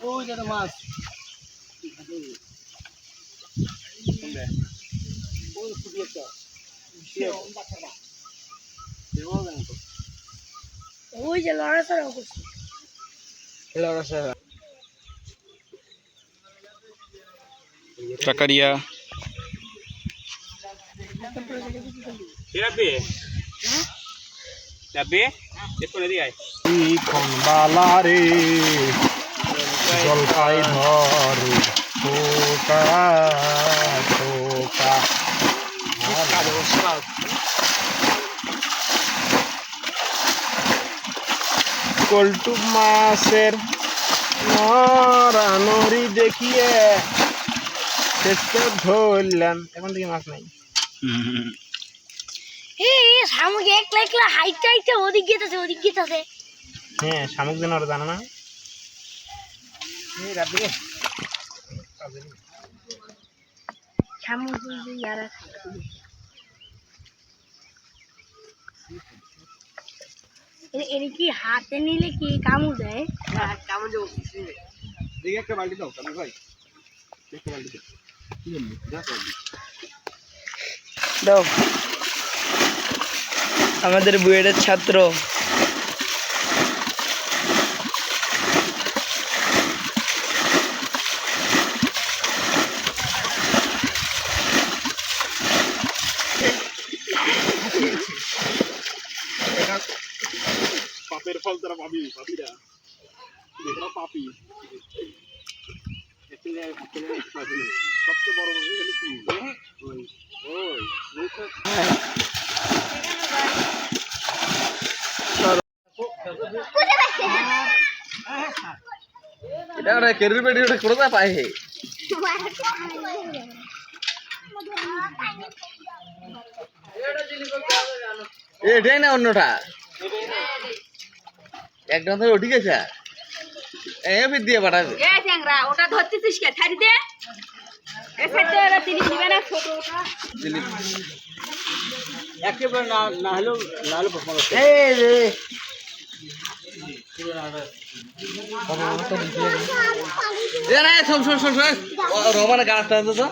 ওই যে মাছ ওই যে লড়াচড়া করছে লড়াচড়া Cakaria. Sirabi? Sirabi? Itu nanti ay. Ikon balare, jolpai dhore, toka toka. কলটু মাছের নড়ানড়ি দেখিয়ে শেষে ধরলাম। এখন থেকে মাছ নাই। শামুক একলা একলা হাইটে হাইটে ওদিক গেতেছে হ্যাঁ, শামুক যেন ওরা জানে না। শামুক এর কি হাতে নিলে কি কামড় দেয়? কামড় দেবো দেখে একটা বালতি দাও কামড় ভাই একটা বালতি দাও। আমাদের বুয়েটের ছাত্র পাপের ফল তারা পাবি, পাপিরা দেখো পাপি। সবচেয়ে বড় মাছ হলো কি? এটা ওটা কেরির পেটি ওটা করে না পায় হে এটাই না অন্যটা একদম তো ঠিক আছে ফির দিয়ে পাঠাবে ওটা ধরতেছিস কে ছাড়ি দে একেবারে না হলেও রহমানের গাছটা তো